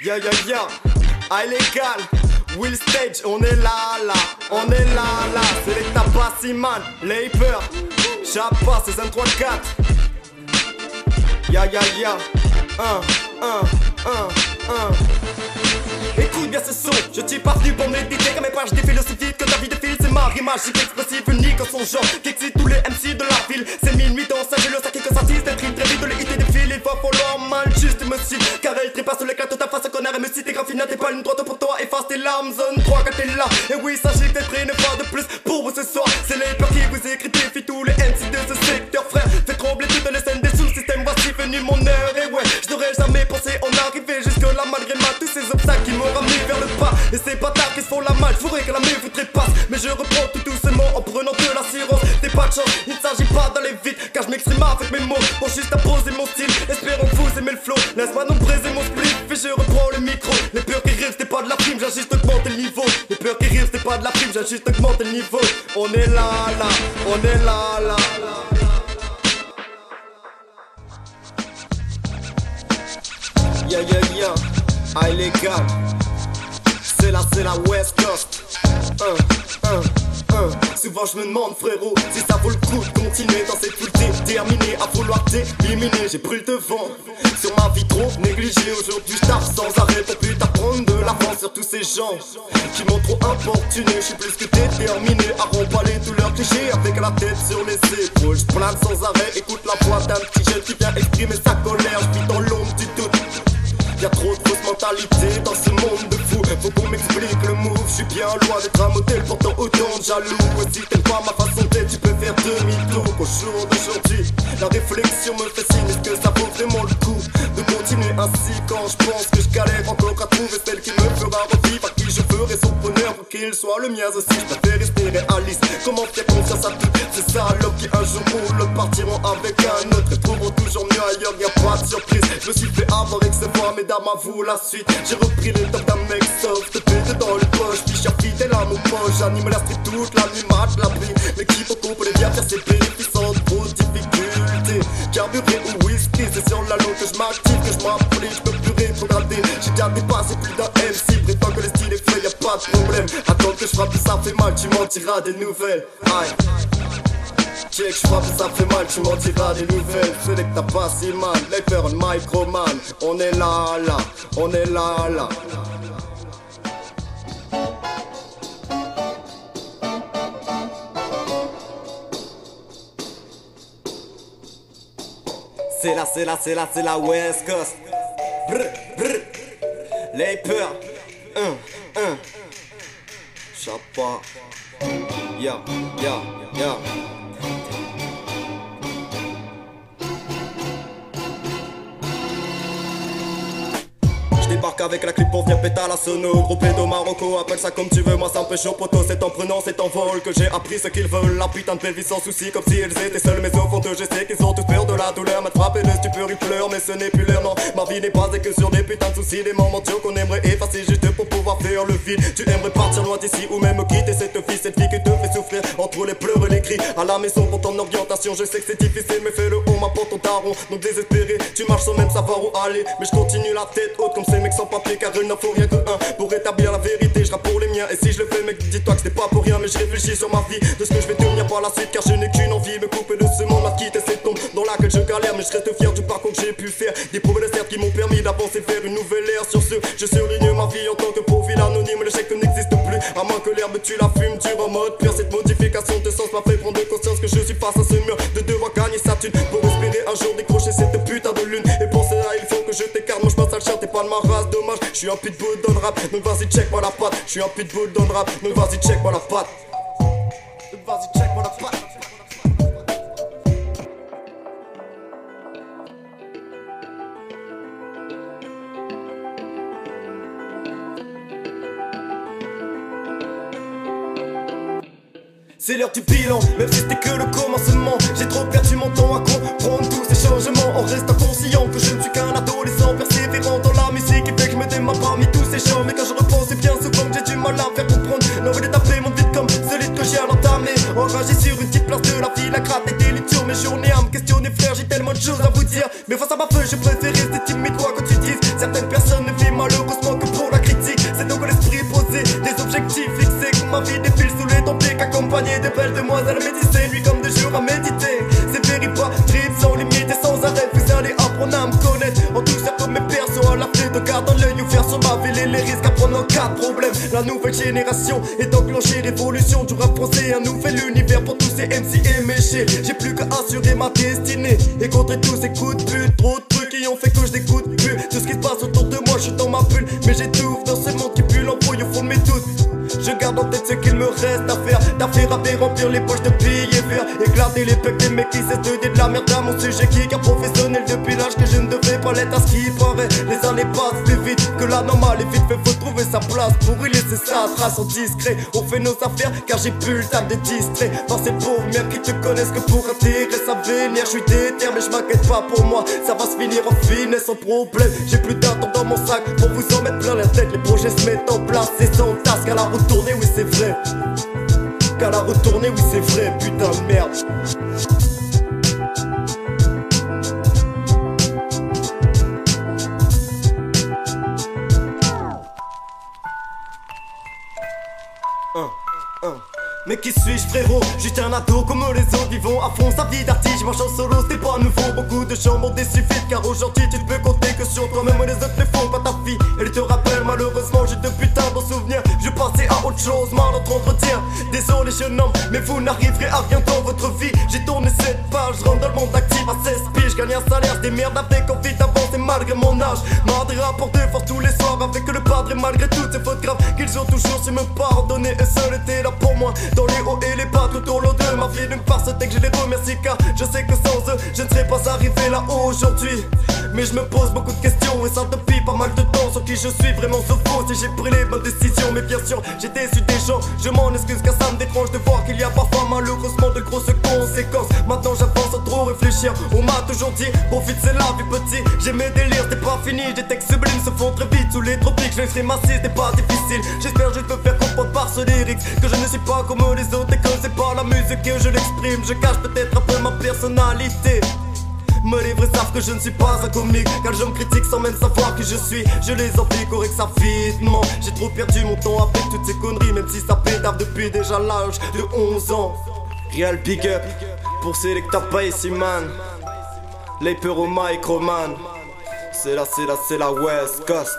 Ya ya ya, illégal, Will Stage, on est là, on est là, c'est les tapas Siman, Laper, Chapa, c'est 134. Ya ya ya, Écoute bien ce son, je t'y pas venu pour méditer. Quand mes pages défilent aussi vite que ta vie défile. C'est ma rime magique, explosive, unique en son genre, qui excite tous les MC de la ville. C'est minuit dans sa le sac que s'attise. D'être très vite de les hits et des fils. Il va falloir mal juste me cite. Car elle trépasse l'éclat de ta face, connard et me cite. Et graffina t'es pas une droite pour toi, efface tes larmes. Zone 3 quand t'es là. Et oui, sachez que t'es prêt, une fois de plus pour vous ce soir. C'est les peurs qui vous écrivent, défient tous les MC de ce secteur, frère. Fait trembler toutes les scènes des sous-systèmes. Voici venu mon heure. Et ouais, je n'aurais jamais pensé en arriver jusque là malgré tous ces obstacles qui m'ont ramené vers le pas. Et ces bâtards qui se font la malle, j'voudrais que la mieux vous trépasse. Mais je reprends tout doucement en prenant de l'assurance. T'es pas de chance, il ne s'agit pas d'aller vite, car je m'exprime avec mes mots pour juste imposer mon style. Espérons que vous aimez le flow, laisse-moi donc briser mon split. Et je reprends le micro, les peurs qui rivent, c'était pas de la prime, j'ai juste augmenté le niveau. Les peurs qui rivent, c'était pas de la prime, j'ai juste augmenté le niveau. On est là, on est là. Ya ya ya, illégal. C'est la West Coast. Souvent je me demande frérot si ça vaut le coup de continuer dans cette foule déterminée à vouloir t'éliminer. J'ai pris le devant sur ma vie trop négligée. Aujourd'hui je tape sans arrêt pour plus t'apprendre de l'avance sur tous ces gens qui m'ont trop importuné. Je suis plus que déterminé à remballer tous leurs clichés avec la tête sur les épaules. Je plane sans arrêt, écoute la voix d'un petit jeune qui vient exprimer sa colère. Je vis dans l'ombre du doute. Y'a trop de fausses mentalités dans ce monde de fous. Faut qu'on m'explique le move. J'suis bien loin d'être un modèle, pourtant autant de jaloux. Et si t'aimes pas ma façon d'être, tu peux faire demi-tour. Au jour d'aujourd'hui, la réflexion me fait signe. Est-ce que ça vaut vraiment le coup de continuer ainsi quand je pense que je galère encore à trouver celle qui me fera revivre, à qui je ferai son bonheur pour qu'il soit le mien aussi. Je préfère rester réaliste. Comment faire confiance à toutes ces salopes qui un jour ou l'autre partiront avec un autre et trouveront toujours mieux ailleurs, y'a pas de surprise. Je me suis fait avoir avec ce voix, mais à vous la suite. J'ai repris les top d'un mec soft, pété dans le poche, puis j'ai fidèle à mon poche. J'anime la street toute la nuit, mate la pluie. L'équipe au couple est bien faire ses bénéfices sans trop de difficultés. Carburé ou whisky, c'est sur la langue que je m'active, que je m'applique, je peux plus rétrograder. J'ai déjà dépassé plus d'un MC, prétend que le style est fait, y'a pas de problème. Attends que je frappe, ça fait mal, tu m'en diras des nouvelles. Aïe. Check, je frappe, ça fait mal, tu m'en diras des nouvelles. C'est que t'as pas si mal, Laper, Microman. On est là, on est là. C'est la West Coast. Brr. Laper, Chapa. Ya. Débarque avec la clip pour venir péter à la sono. Gros pédo Marocco, appelle ça comme tu veux, moi ça me fait chaud poteau. C'est en prenant cet envol que j'ai appris ce qu'ils veulent. La putain de belle vie sans souci, comme si elles étaient seules. Mais au fond d'eux je sais qu'ils ont tous peur de la douleur. M'a frappé de stupeur, ils pleurent, mais ce n'est plus l'heure. Non, ma vie n'est basée que sur des putains de soucis. Des moments durs qu'on aimerait effacer juste pour pouvoir faire le vide. Tu aimerais partir loin d'ici ou même quitter cette vie qui te fait souffrir entre les pleurs et les cris. À la maison pour ton orientation, je sais que c'est difficile, mais fais-le haut, m'apporte ton daron. Donc désespéré, tu marches sans même savoir où aller. Mais je continue la tête haute comme ces mecs sans papier, car il n'en faut rien que un pour établir la vérité. Je rappe pour les miens, et si je le fais, mec, dis-toi que c'était pas pour rien. Mais je réfléchis sur ma vie, de ce que je vais devenir par la suite, car je n'ai qu'une envie, me couper de ce monde, la quitter cette tombe dans laquelle je galère. Mais je reste fier du parcours que j'ai pu faire, des prouves de certes qui m'ont permis d'avancer vers une nouvelle ère. Sur ce, je surligne ma vie en tant que profil anonyme. Le chèque n'existe plus, à moins que l'herbe tu la fumes. Dur en mode pire, cette modification de sens m'a fait prendre conscience que je suis face à ce mur, de devoir gagner sa thune pour espérer un jour décrocher cette putain de lune. Et pour cela il faut que je t'écarte, moi je passe à le chien, t'es pas de ma race, dommage. Je suis un pitbull dans le rap, donc vas-y check-moi la patte. Je suis un pitbull dans le rap, donc vas-y check-moi la patte. Vas-y check-moi la patte. C'est l'heure du bilan, même si c'était que le commencement. J'ai trop perdu mon temps à comprendre tous ces changements, en restant conscient que je ne suis qu'un adolescent persévérant dans la musique, et fait que je me démarre parmi tous ces gens. Mais quand je repense, c'est bien souvent que j'ai du mal à faire comprendre l'envie de taper mon beat comme celui que j'ai à l'entamer. Enragé sur une petite place de la ville, à gratter des litures. Mes journées à me questionner, frère, j'ai tellement de choses à vous dire. Mais face à ma feuille, je préfère rester timide, toi quand tu dises certaines personnes ne vivent malheureusement nouvelle génération et d'enclencher l'évolution du rap français. Un nouvel univers pour tous ces MC éméchés. J'ai plus qu'à assurer ma destinée et contrer tous ces coups de pute. Trop de trucs qui ont fait que je n'écoute plus tout ce qui se passe autour de moi. Je suis dans ma bulle, mais j'étouffe dans ce monde qui pue l'embrouille au fond de mes doutes. Je garde en tête ce qu'il me reste à faire. D'affaires à faire, remplir les poches de billets verts, éclater les pecs des mecs qui cessent de dire de la merde à mon sujet qui est professionnel depuis l'âge que je ne devais pas l'être à ce qui paraît. Les années passent plus vite que la normale et vite fait faut trouver sa place pour y laisser sa trace en discret. On fait nos affaires car j'ai plus le temps de distrait par ces pauvres merdes qui te connaissent que pour intérêt à venir. Je suis déter mais je m'inquiète pas pour moi, ça va se finir en finesse sans problème. J'ai plus d'argent dans mon sac pour vous en mettre plein la tête. Les projets se mettent en place et sans tasse qu'à la route tournée, oui c'est vrai. Qu'à la route tournée, oui c'est vrai, putain de merde. Mais qui suis-je frérot? Juste un ado comme les autres vivons à fond sa vie d'artiste. Marche en solo c'était pas nouveau, beaucoup de gens m'ont déçu vite. Car aujourd'hui tu ne peux compter que sur toi-même. Les autres ne font pas ta fille, elle te rappelle malheureusement. J'ai de putain de souvenirs, je passais à autre chose. Mal notre entretien, désolé jeune homme, mais vous n'arriverez à rien dans votre vie. J'ai tourné cette page, je rentre dans le monde actif à 16 piges. Gagne un salaire, des merdes avec envie d'avancer malgré mon âge. Marre des rapports de force tous les soirs avec le padre. Et malgré toutes ces fautes graves qu'ils ont toujours su me pardonner, eux seuls étaient là pour moi. Dans les hauts et les bas tout au long de ma vie, donc par ce texte je les remercie car je sais que sans eux je ne serais pas arrivé là aujourd'hui. Mais je me pose beaucoup de questions et ça depuis pas mal de temps sur qui je suis vraiment ce faux. Si j'ai pris les bonnes décisions, mais bien sûr j'ai déçu des gens. Je m'en excuse car ça me dérange de voir qu'il y a parfois malheureusement de grosses conséquences. Maintenant j'avance sans trop réfléchir, on m'a toujours dit profite c'est la vie petit. J'ai mes délires, c'est pas fini, des textes sublimes se font très vite sous les tropiques. Je ferai massif, c'est pas difficile. J'espère juste me faire comprendre par ce lyrics que je ne suis pas comme les autres et que c'est pas la musique que je l'exprime. Je cache peut-être un peu ma personnalité. Me livrer savent que je ne suis pas un comique car je me critique sans même savoir qui je suis. Je les envie correct ça fitement. J'ai trop perdu mon temps avec toutes ces conneries, même si ça pédave depuis déjà l'âge de 11 ans. Real big up pour Selecta Bassy man, les peurs au microman. C'est la West Coast.